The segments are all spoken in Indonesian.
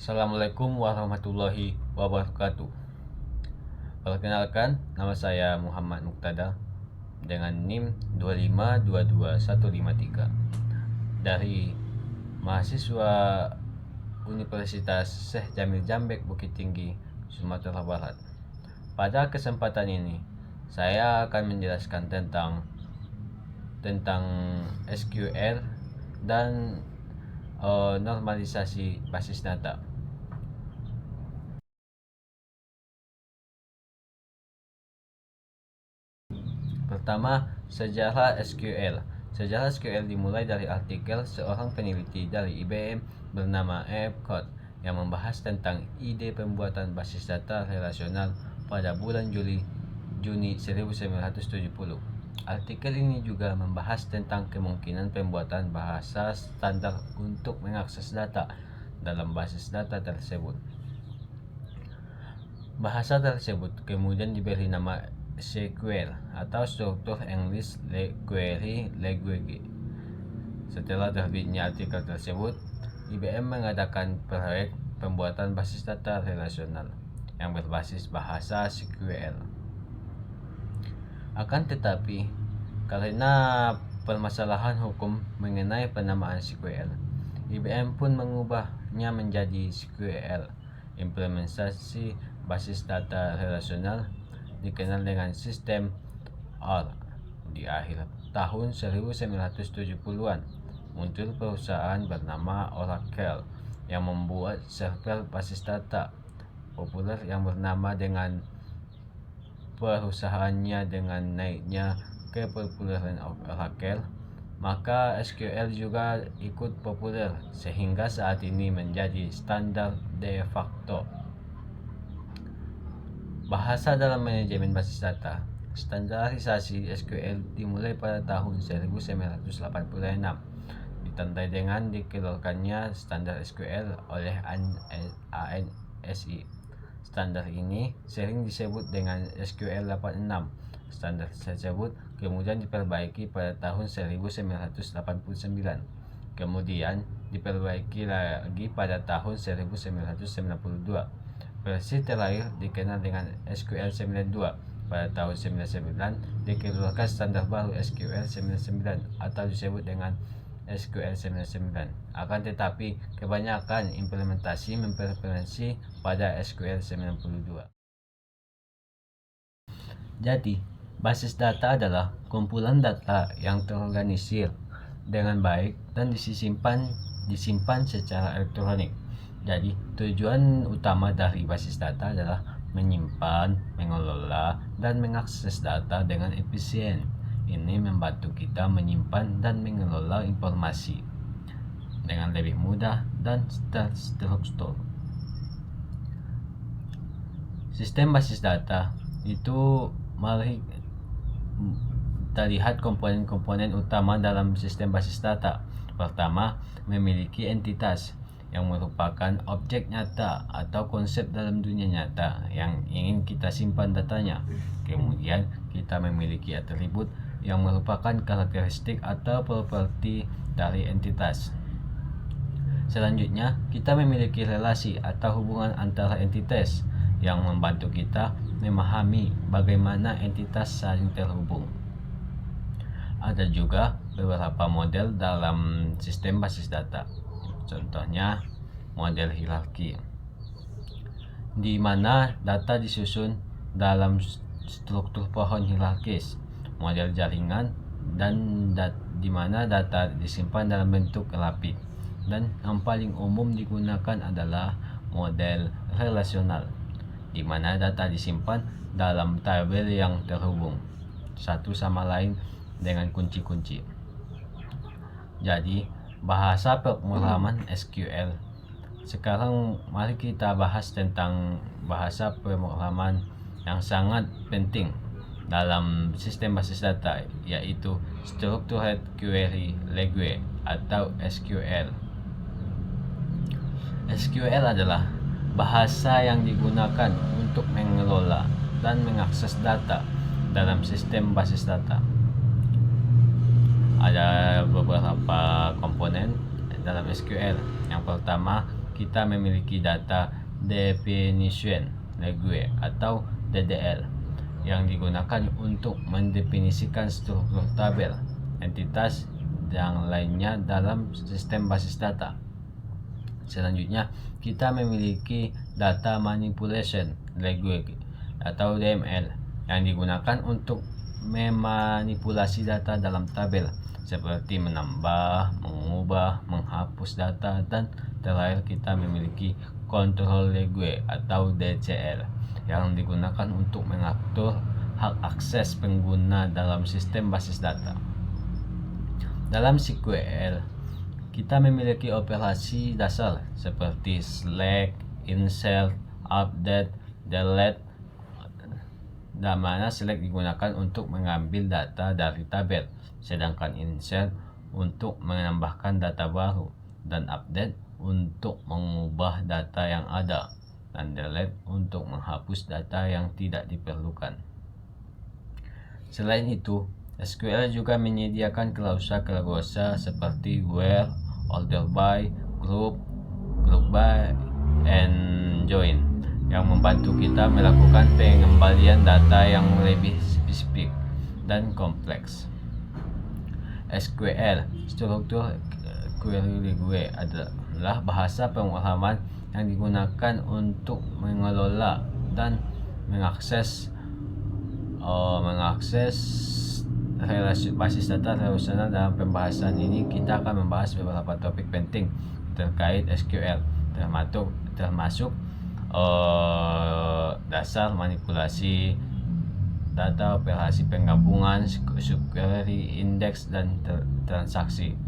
Assalamualaikum warahmatullahi wabarakatuh. Perkenalkan, nama saya Muhammad Muqtada dengan NIM 2522153 dari mahasiswa Universitas Syekh Jamil Jambek Bukit Tinggi, Sumatera Barat. Pada kesempatan ini, saya akan menjelaskan tentang SQL dan normalisasi basis data. Pertama, sejarah SQL. Sejarah SQL dimulai dari artikel seorang peneliti dari IBM bernama F. Code yang membahas tentang ide pembuatan basis data relasional pada bulan Juni 1970. Artikel ini juga membahas tentang kemungkinan pembuatan bahasa standar untuk mengakses data dalam basis data tersebut. Bahasa tersebut kemudian diberi nama SQL atau Structured English Query Language. Setelah terbitnya artikel tersebut, IBM mengadakan proyek pembuatan basis data relasional yang berbasis bahasa SQL. Akan tetapi, karena permasalahan hukum mengenai penamaan SQL, IBM pun mengubahnya menjadi SQL. Implementasi basis data relasional dikenal dengan sistem OR. Di akhir tahun 1970-an, muncul perusahaan bernama Oracle yang membuat server basis data populer yang bernama dengan perusahaannya. Dengan naiknya kepopuleran Oracle, maka SQL juga ikut populer sehingga saat ini menjadi standar de facto bahasa dalam manajemen basis data. Standarisasi SQL dimulai pada tahun 1986, ditandai dengan dikeluarkannya standar SQL oleh ANSI. Standar ini sering disebut dengan SQL 86. Standar tersebut kemudian diperbaiki pada tahun 1989. Kemudian diperbaiki lagi pada tahun 1992. Versi terakhir dikenal dengan SQL 92. Pada tahun 99 dikeluarkan standar baru SQL 99 atau disebut dengan SQL 99. Akan tetapi kebanyakan implementasi mempreferensi pada SQL 92. Jadi, basis data adalah kumpulan data yang terorganisir dengan baik dan disimpan secara elektronik. Jadi, tujuan utama dari basis data adalah menyimpan, mengelola, dan mengakses data dengan efisien. Ini membantu kita menyimpan dan mengelola informasi dengan lebih mudah dan terstruktur. Sistem basis data itu mari kita lihat komponen-komponen utama dalam sistem basis data. Pertama, memiliki entitas yang merupakan objek nyata atau konsep dalam dunia nyata yang ingin kita simpan datanya. Kemudian kita memiliki atribut yang merupakan karakteristik atau properti dari entitas. Selanjutnya, kita memiliki relasi atau hubungan antara entitas yang membantu kita memahami bagaimana entitas saling terhubung. Ada juga beberapa model dalam sistem basis data. Contohnya, model hierarki, di mana data disusun dalam struktur pohon hierarkis. Model jaringan, dan di mana data disimpan dalam bentuk rapid. Dan yang paling umum digunakan adalah model relasional, di mana data disimpan dalam tabel yang terhubung satu sama lain dengan kunci-kunci. Jadi, bahasa pemrograman SQL. Sekarang mari kita bahas tentang bahasa pemrograman yang sangat penting dalam sistem basis data, yaitu Structured Query Language atau SQL. SQL adalah bahasa yang digunakan untuk mengelola dan mengakses data dalam sistem basis data. Ada beberapa komponen dalam SQL. Yang pertama, kita memiliki data definition language atau DDL yang digunakan untuk mendefinisikan struktur tabel, entitas, yang lainnya dalam sistem basis data. Selanjutnya, kita memiliki data manipulation language atau DML yang digunakan untuk memanipulasi data dalam tabel seperti menambah, mengubah, menghapus data, dan terakhir kita memiliki control language atau DCL yang digunakan untuk mengatur hak akses pengguna dalam sistem basis data. Dalam SQL, kita memiliki operasi dasar seperti select, insert, update, delete, dan mana select digunakan untuk mengambil data dari tabel, sedangkan insert untuk menambahkan data baru, dan update untuk mengubah data yang ada, dan delete untuk menghapus data yang tidak diperlukan. Selain itu, SQL juga menyediakan klausa-klausa seperti where, order by, group by, and join yang membantu kita melakukan pengembalian data yang lebih spesifik dan kompleks. SQL, struktur query language, adalah bahasa pemrograman yang digunakan untuk mengelola dan mengakses relasi basis data relasional. Dalam pembahasan ini kita akan membahas beberapa topik penting terkait SQL, termasuk dasar manipulasi data, operasi penggabungan, subquery, indeks, dan transaksi.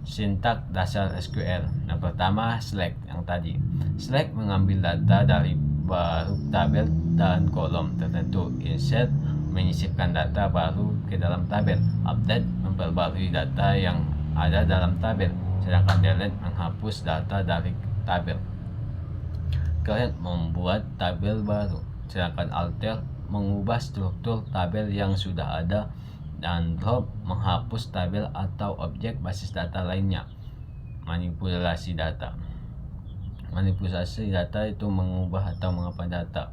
Sintak dasar SQL. Yang pertama, select yang tadi. Select mengambil data dari baru tabel dan kolom tertentu. Insert menyisipkan data baru ke dalam tabel. Update memperbarui data yang ada dalam tabel. Sedangkan delete menghapus data dari tabel. Create membuat tabel baru. Sedangkan alter mengubah struktur tabel yang sudah ada, dan drop menghapus tabel atau objek basis data lainnya. Manipulasi data. Manipulasi data itu mengubah atau mengapa data.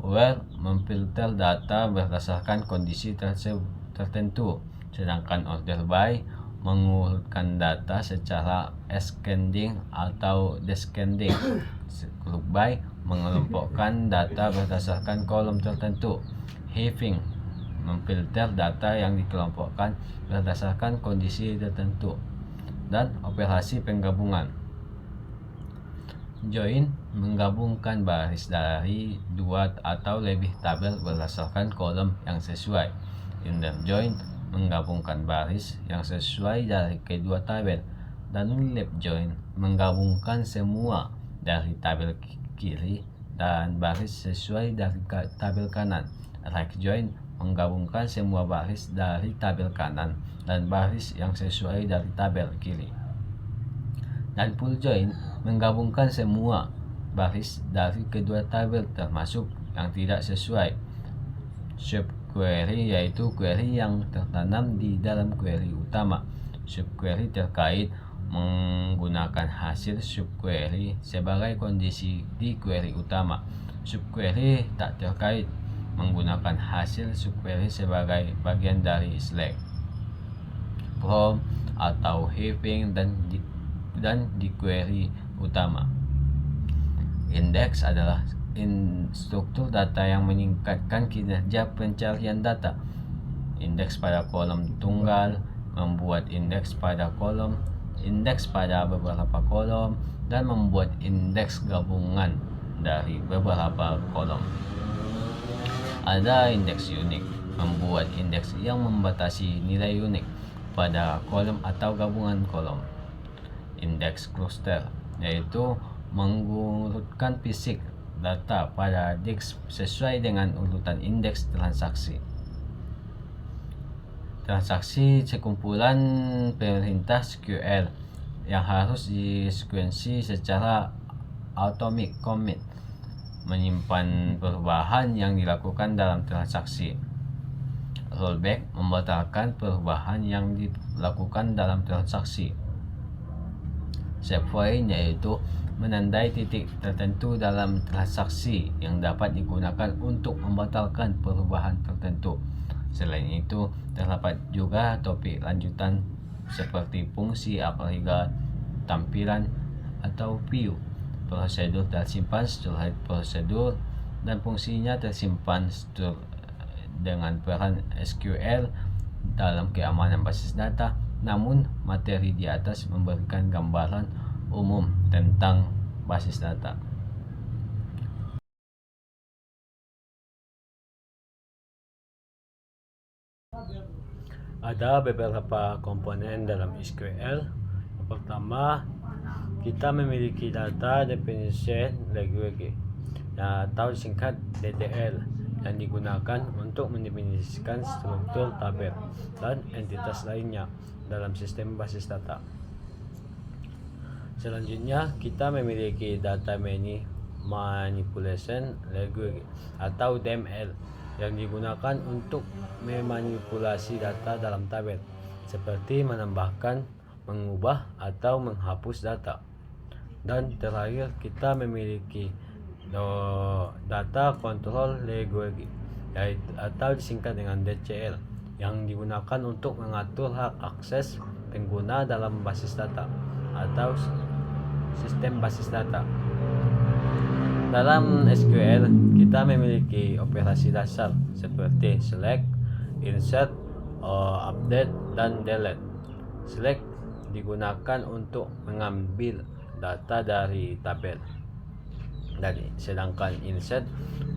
Where memfilter data berdasarkan kondisi tertentu, sedangkan order by mengurutkan data secara ascending atau descending. Group by mengelompokkan data berdasarkan kolom tertentu. Having memfilter data yang dikelompokkan berdasarkan kondisi tertentu. Dan operasi penggabungan. Join menggabungkan baris dari dua atau lebih tabel berdasarkan kolom yang sesuai. Inner join menggabungkan baris yang sesuai dari kedua tabel. Dan left join menggabungkan semua dari tabel kiri dan baris sesuai dari tabel kanan. Right join menggabungkan semua baris dari tabel kanan dan baris yang sesuai dari tabel kiri. Dan full join menggabungkan semua baris dari kedua tabel termasuk yang tidak sesuai. Subquery yaitu query yang tertanam di dalam query utama. Subquery terkait menggunakan hasil subquery sebagai kondisi di query utama. Subquery tak terkait menggunakan hasil subquery sebagai bagian dari select, from, atau having, dan di query utama. Index adalah struktur data yang meningkatkan kinerja pencarian data. Indeks pada kolom tunggal, membuat indeks pada kolom, indeks pada beberapa kolom, dan membuat indeks gabungan dari beberapa kolom. Ada indeks unik, membuat indeks yang membatasi nilai unik pada kolom atau gabungan kolom. Indeks cluster yaitu mengurutkan fisik data pada disk sesuai dengan urutan indeks transaksi. Transaksi sekumpulan perintah SQL yang harus disekuensi secara atomic commit, menyimpan perubahan yang dilakukan dalam transaksi. Rollback membatalkan perubahan yang dilakukan dalam transaksi. Save point yaitu menandai titik tertentu dalam transaksi yang dapat digunakan untuk membatalkan perubahan tertentu. Selain itu, terdapat juga topik lanjutan seperti fungsi apabila tampilan atau view. Prosedur tersimpan setelah prosedur dan fungsinya tersimpan dengan peran SQL dalam keamanan basis data. Namun, materi di atas memberikan gambaran umum tentang basis data. Ada beberapa komponen dalam SQL. Yang pertama, kita memiliki data definition language atau singkat DDL yang digunakan untuk mendefinisikan struktur tabel dan entitas lainnya dalam sistem basis data. Selanjutnya, kita memiliki data manipulation language atau DML yang digunakan untuk memanipulasi data dalam tabel, seperti menambahkan, mengubah, atau menghapus data. Dan terakhir, kita memiliki data control language atau disingkat dengan DCL yang digunakan untuk mengatur hak akses pengguna dalam basis data atau sistem basis data. Dalam SQL, kita memiliki operasi dasar seperti select, insert, update, dan delete. Select digunakan untuk mengambil data dari tabel, sedangkan insert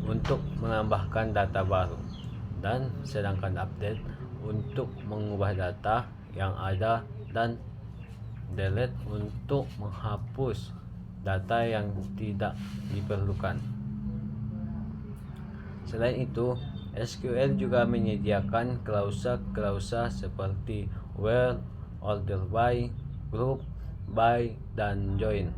untuk menambahkan data baru, dan sedangkan update untuk mengubah data yang ada, dan delete untuk menghapus data yang tidak diperlukan. Selain itu, SQL juga menyediakan klausa-klausa seperti where, order by, group by, dan join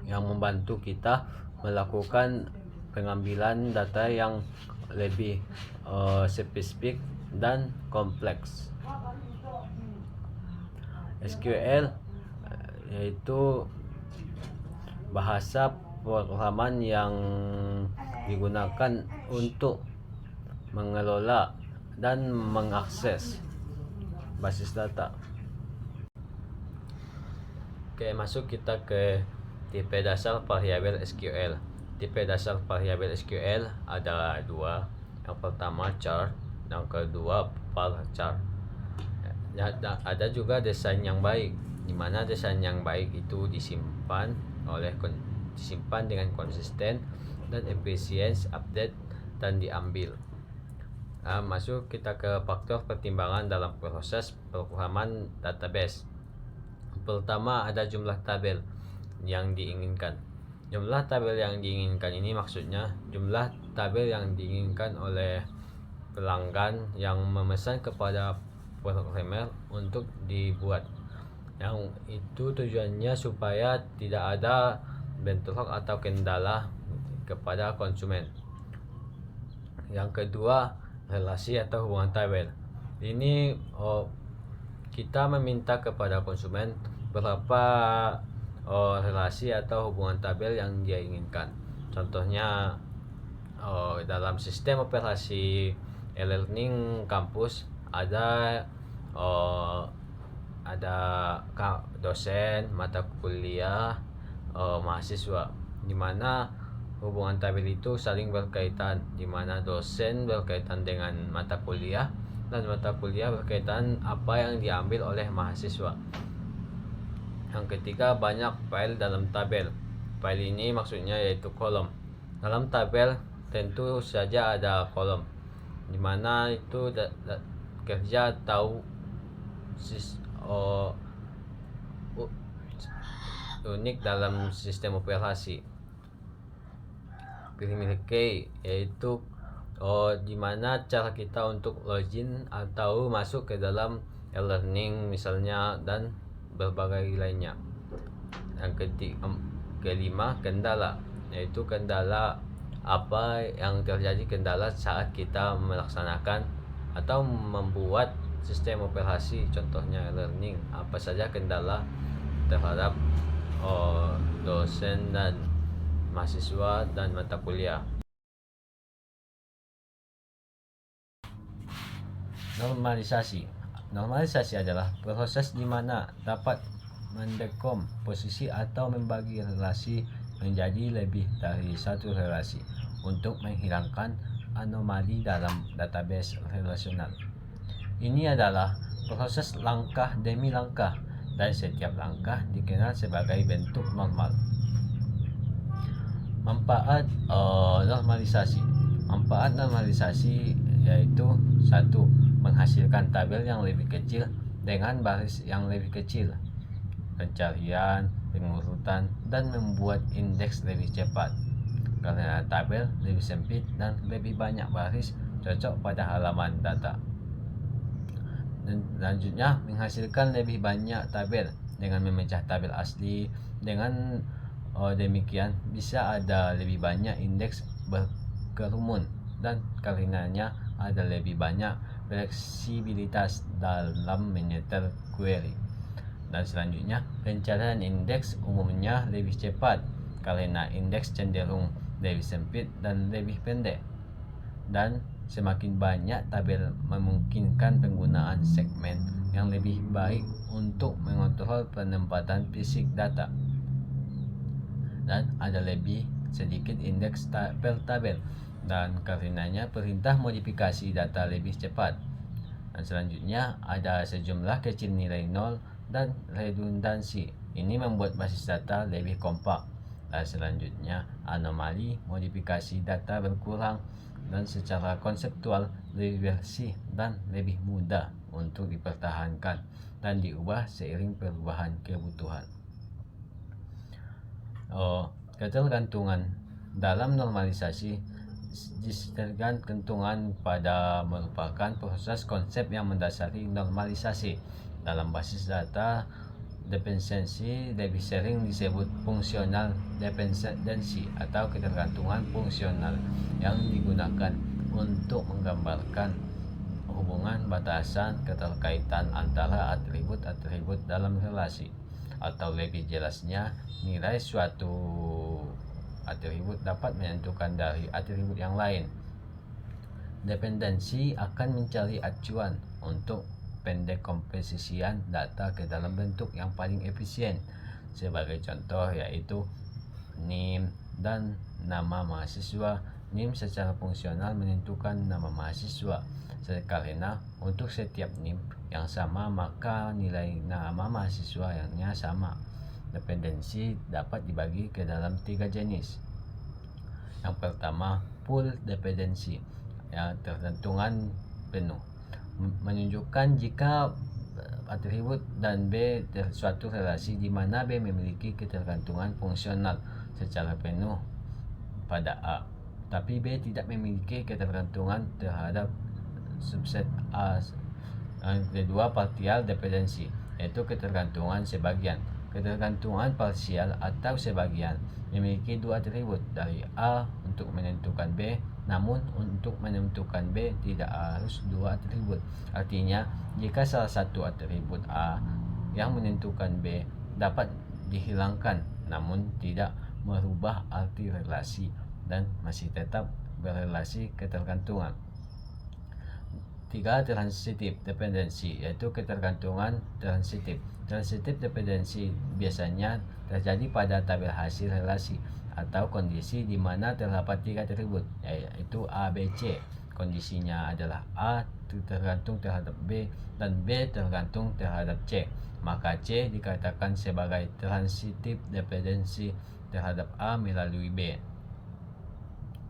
yang membantu kita melakukan pengambilan data yang lebih spesifik dan kompleks. SQL yaitu bahasa pemrograman yang digunakan untuk mengelola dan mengakses basis data. Oke, masuk kita ke tipe dasar variabel SQL. Tipe dasar variabel SQL ada dua. Yang pertama char, yang kedua bar chart. Ada juga desain yang baik, di mana desain yang baik itu disimpan dengan konsisten dan efisien, update dan diambil. Masuk kita ke faktor pertimbangan dalam proses pemrograman database. Pertama, ada jumlah tabel yang diinginkan. Jumlah tabel yang diinginkan ini maksudnya jumlah tabel yang diinginkan oleh pelanggan yang memesan kepada programmer untuk dibuat. Yang itu tujuannya supaya tidak ada bentrok atau kendala kepada konsumen. Yang kedua, relasi atau hubungan tabel. Ini kita meminta kepada konsumen berapa relasi atau hubungan tabel yang dia inginkan. Contohnya dalam sistem operasi e-learning kampus ada dosen, mata kuliah, mahasiswa, di mana hubungan tabel itu saling berkaitan, di mana dosen berkaitan dengan mata kuliah dan mata kuliah berkaitan apa yang diambil oleh mahasiswa. Yang ketiga, banyak file dalam tabel. File ini maksudnya yaitu kolom. Dalam tabel tentu saja ada kolom, di mana itu kerja atau unik dalam sistem operasi. Primary key yaitu di mana cara kita untuk login atau masuk ke dalam e-learning misalnya, dan berbagai lainnya. Yang kelima, kendala, yaitu kendala apa yang terjadi, kendala saat kita melaksanakan atau membuat sistem operasi, contohnya e-learning, apa saja kendala terhadap dosen dan mahasiswa dan mata kuliah. Normalisasi adalah proses di mana dapat mendekomposisi atau membagi relasi menjadi lebih dari satu relasi untuk menghilangkan anomali dalam database relasional. Ini adalah proses langkah demi langkah, dan setiap langkah dikenal sebagai bentuk normal. Manfaat normalisasi. Manfaat normalisasi yaitu 1. Menghasilkan tabel yang lebih kecil dengan baris yang lebih kecil, pencarian, pengurutan, dan membuat indeks lebih cepat karena tabel lebih sempit dan lebih banyak baris cocok pada halaman data. Dan selanjutnya, menghasilkan lebih banyak tabel dengan memecah tabel asli. Dengan demikian bisa ada lebih banyak indeks berkerumun, dan karenanya ada lebih banyak fleksibilitas dalam menyetel query. Dan selanjutnya, pencarian indeks umumnya lebih cepat karena indeks cenderung lebih sempit dan lebih pendek. Dan semakin banyak tabel memungkinkan penggunaan segmen yang lebih baik untuk mengontrol penempatan fisik data. Dan ada lebih sedikit indeks per tabel, dan karenanya perintah modifikasi data lebih cepat. Dan selanjutnya ada sejumlah kecil nilai nol dan redundansi. Ini membuat basis data lebih kompak. Dan selanjutnya anomali modifikasi data berkurang, dan secara konseptual lebih bersih dan lebih mudah untuk dipertahankan dan diubah seiring perubahan kebutuhan. Ketergantungan dalam normalisasi. Ketergantungan pada merupakan proses konsep yang mendasari normalisasi. Dalam basis data dependensi lebih sering disebut fungsional dependensi atau ketergantungan fungsional, yang digunakan untuk menggambarkan hubungan batasan keterkaitan antara atribut-atribut dalam relasi, atau lebih jelasnya, nilai suatu atribut dapat menentukan dari atribut yang lain. Dependensi akan mencari acuan untuk pendekomposisian data ke dalam bentuk yang paling efisien. Sebagai contoh yaitu NIM dan nama mahasiswa. NIM secara fungsional menentukan nama mahasiswa, karena untuk setiap NIM yang sama maka nilai nama mahasiswa yang sama. Dependensi dapat dibagi ke dalam 3 jenis. Yang pertama, full dependency, ketergantungan penuh, menunjukkan jika atribut dan B suatu relasi di mana B memiliki ketergantungan fungsional secara penuh pada A, tapi B tidak memiliki ketergantungan terhadap subset A. Yang kedua, partial dependency, yaitu ketergantungan sebagian. Ketergantungan parsial atau sebagian memiliki 2 atribut dari A untuk menentukan B, namun untuk menentukan B tidak harus 2 atribut. Artinya, jika salah satu atribut A yang menentukan B dapat dihilangkan, namun tidak merubah arti relasi dan masih tetap berrelasi ketergantungan. 3. Transitive dependency, yaitu ketergantungan transitif. Transitive dependency biasanya terjadi pada tabel hasil relasi atau kondisi di mana terdapat 3 atribut, yaitu A, B, C. Kondisinya adalah A tergantung terhadap B dan B tergantung terhadap C. Maka C dikatakan sebagai transitive dependency terhadap A melalui B.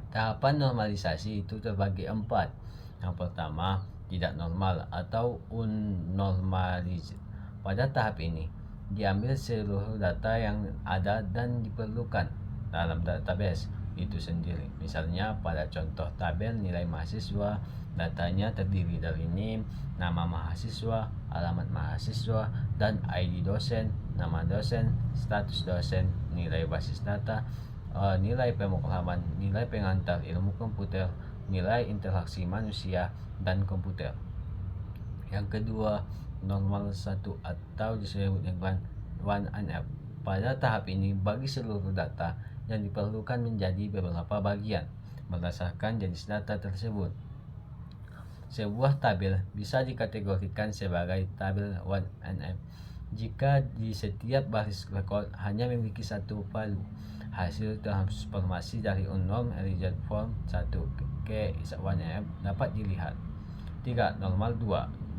Tahapan normalisasi itu terbagi 4. Yang pertama, tidak normal atau unnormalized. Pada tahap ini, diambil seluruh data yang ada dan diperlukan dalam database itu sendiri. Misalnya pada contoh tabel nilai mahasiswa, datanya terdiri dari NIM, nama mahasiswa, alamat mahasiswa, dan ID dosen, nama dosen, status dosen, nilai basis data, nilai pemrograman, nilai pengantar ilmu komputer, nilai interaksi manusia dan komputer. Yang kedua, normal 1 atau disebut dengan 1NF. Pada tahap ini, bagi seluruh data yang diperlukan menjadi beberapa bagian berdasarkan jenis data tersebut. Sebuah tabel bisa dikategorikan sebagai tabel 1NF jika di setiap baris rekod hanya memiliki satu palu. Hasil transformasi dari unknown region form 1 ke 1NF dapat dilihat. 3. Normal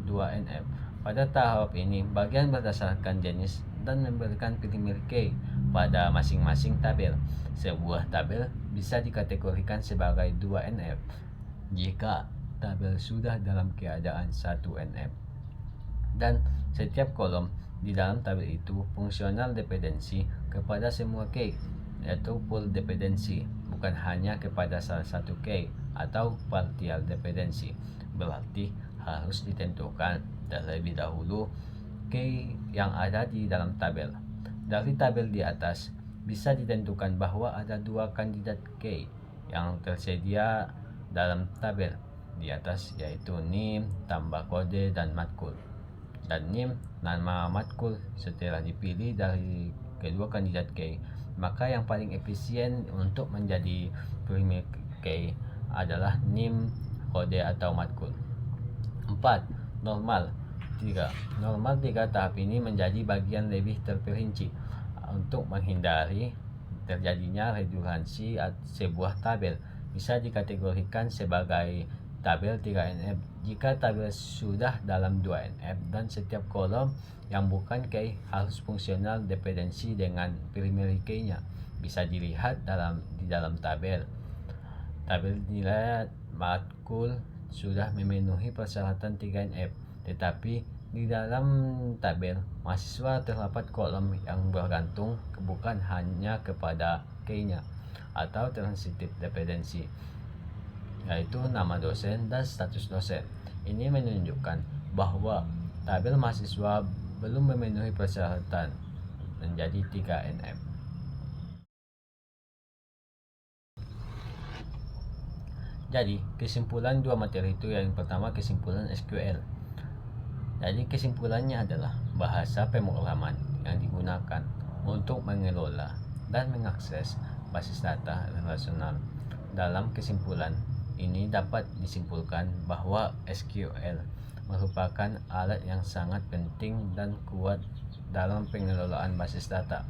2NF. Pada tahap ini, bagian berdasarkan jenis dan memberikan primer key pada masing-masing tabel. Sebuah tabel bisa dikategorikan sebagai 2NF jika tabel sudah dalam keadaan 1NF dan setiap kolom di dalam tabel itu fungsional dependensi kepada semua key, yaitu full dependency, bukan hanya kepada salah satu key atau partial dependency. Berarti harus ditentukan terlebih dahulu key yang ada di dalam tabel. Dari tabel di atas bisa ditentukan bahwa ada dua kandidat key yang tersedia dalam tabel di atas, yaitu NIM tambah kode dan matkul. Dan NIM nama matkul setelah dipilih dari kedua kandidat key, maka yang paling efisien untuk menjadi primer key adalah NIM kode atau matkul. 4. Normal 3. Normal 3 tahap ini menjadi bagian lebih terperinci untuk menghindari terjadinya redundansi. Sebuah tabel bisa dikategorikan sebagai tabel 3NF jika tabel sudah dalam 2NF dan setiap kolom yang bukan key harus fungsional dependensi dengan primary key-nya. Bisa dilihat di dalam tabel. Tabel nilai matkul sudah memenuhi persyaratan 3NF, tetapi di dalam tabel mahasiswa terdapat kolom yang bergantung bukan hanya kepada key-nya atau transitive dependency, yaitu nama dosen dan status dosen. Ini menunjukkan bahwa tabel mahasiswa belum memenuhi persyaratan menjadi 3NF. Jadi, kesimpulan dua materi itu, yang pertama kesimpulan SQL. Jadi, kesimpulannya adalah bahasa pemrograman yang digunakan untuk mengelola dan mengakses basis data relasional. Dalam kesimpulan ini dapat disimpulkan bahwa SQL merupakan alat yang sangat penting dan kuat dalam pengelolaan basis data.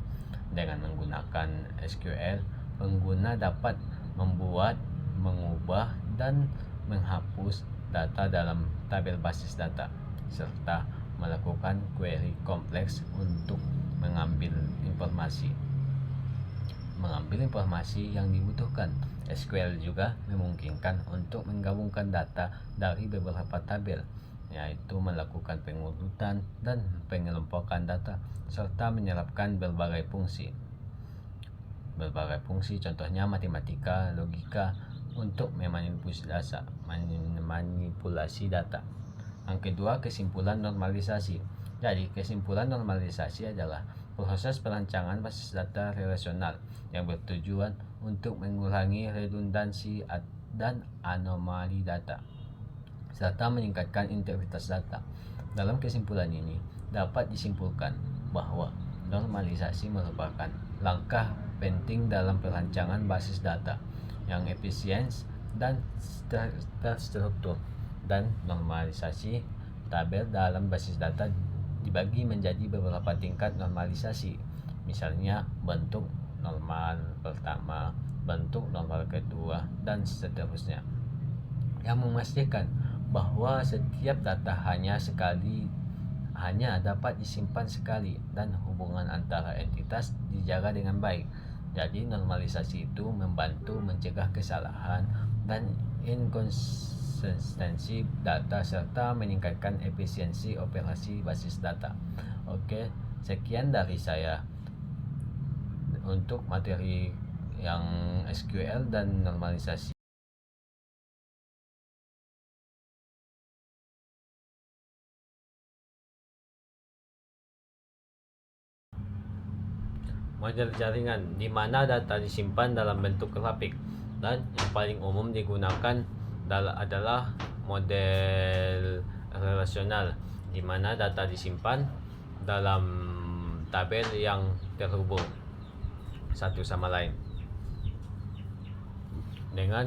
Dengan menggunakan SQL, pengguna dapat membuat, mengubah, dan menghapus data dalam tabel basis data, serta melakukan query kompleks untuk mengambil informasi yang dibutuhkan. SQL juga memungkinkan untuk menggabungkan data dari beberapa tabel, yaitu melakukan pengurutan dan pengelompokan data, serta menyerapkan berbagai fungsi, contohnya matematika, logika, untuk memanipulasi data. Yang kedua, kesimpulan normalisasi. Jadi, kesimpulan normalisasi adalah proses perancangan basis data relasional yang bertujuan untuk mengurangi redundansi dan anomali data, serta meningkatkan integritas data. Dalam kesimpulan ini, dapat disimpulkan bahwa normalisasi merupakan langkah penting dalam perancangan basis data yang efisien dan terstruktur. Dan normalisasi tabel dalam basis data dibagi menjadi beberapa tingkat normalisasi, misalnya bentuk normal pertama, bentuk normal kedua, dan seterusnya, yang memastikan bahwa setiap data hanya dapat disimpan sekali dan hubungan antara entitas dijaga dengan baik. Jadi normalisasi itu membantu mencegah kesalahan dan inkonsistensi data serta meningkatkan efisiensi operasi basis data. Oke, sekian dari saya untuk materi yang SQL dan normalisasi. Model jaringan di mana data disimpan dalam bentuk grafik, dan yang paling umum digunakan adalah model relasional di mana data disimpan dalam tabel yang terhubung satu sama lain. Dengan